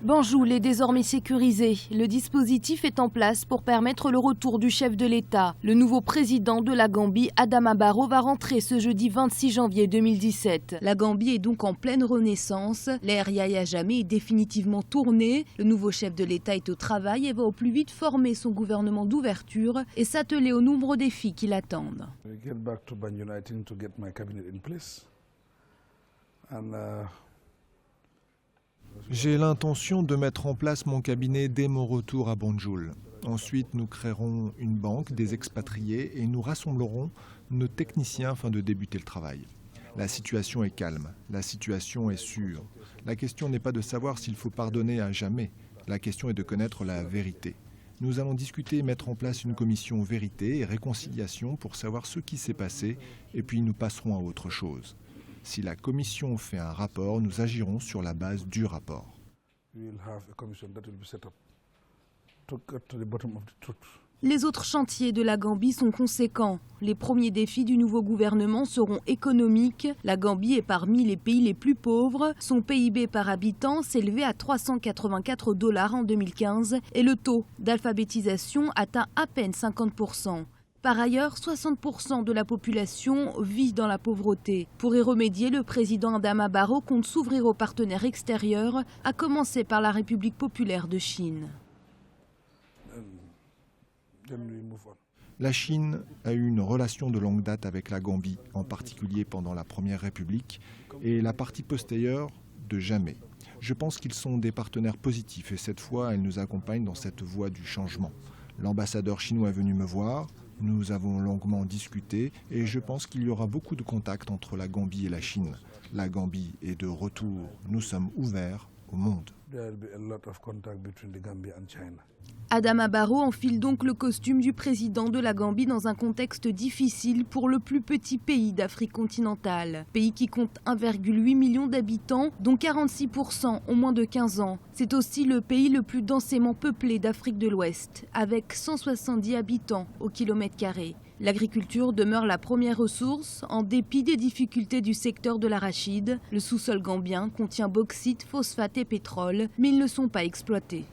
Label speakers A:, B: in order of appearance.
A: Banjul est désormais sécurisé. Le dispositif est en place pour permettre le retour du chef de l'État. Le nouveau président de la Gambie, Adama Barrow, va rentrer ce jeudi 26 janvier 2017. La Gambie est donc en pleine renaissance. L'ère Yahya Jammeh est définitivement tournée. Le nouveau chef de l'État est au travail et va au plus vite former son gouvernement d'ouverture et s'atteler aux nombreux défis qui l'attendent.
B: J'ai l'intention de mettre en place mon cabinet dès mon retour à Banjul. Ensuite, nous créerons une banque des expatriés et nous rassemblerons nos techniciens afin de débuter le travail. La situation est calme, la situation est sûre. La question n'est pas de savoir s'il faut pardonner à Jammeh, la question est de connaître la vérité. Nous allons discuter et mettre en place une commission vérité et réconciliation pour savoir ce qui s'est passé et puis nous passerons à autre chose. Si la commission fait un rapport, nous agirons sur la base du rapport.
A: Les autres chantiers de la Gambie sont conséquents. Les premiers défis du nouveau gouvernement seront économiques. La Gambie est parmi les pays les plus pauvres. Son PIB par habitant s'élevait à 384 $ en 2015 et le taux d'alphabétisation atteint à peine 50%. Par ailleurs, 60% de la population vit dans la pauvreté. Pour y remédier, le président Adama Barrow compte s'ouvrir aux partenaires extérieurs, à commencer par la République populaire de Chine.
B: La Chine a eu une relation de longue date avec la Gambie, en particulier pendant la Première République et la partie postérieure de Jammeh. Je pense qu'ils sont des partenaires positifs et cette fois, ils nous accompagnent dans cette voie du changement. L'ambassadeur chinois est venu me voir. Nous avons longuement discuté et je pense qu'il y aura beaucoup de contacts entre la Gambie et la Chine. La Gambie est de retour. Nous sommes ouverts au monde.
A: Adama Barrow enfile donc le costume du président de la Gambie dans un contexte difficile pour le plus petit pays d'Afrique continentale. Pays qui compte 1,8 million d'habitants, dont 46% ont moins de 15 ans. C'est aussi le pays le plus densément peuplé d'Afrique de l'Ouest, avec 170 habitants au kilomètre carré. L'agriculture demeure la première ressource, en dépit des difficultés du secteur de l'arachide. Le sous-sol gambien contient bauxite, phosphate et pétrole, mais ils ne sont pas exploités.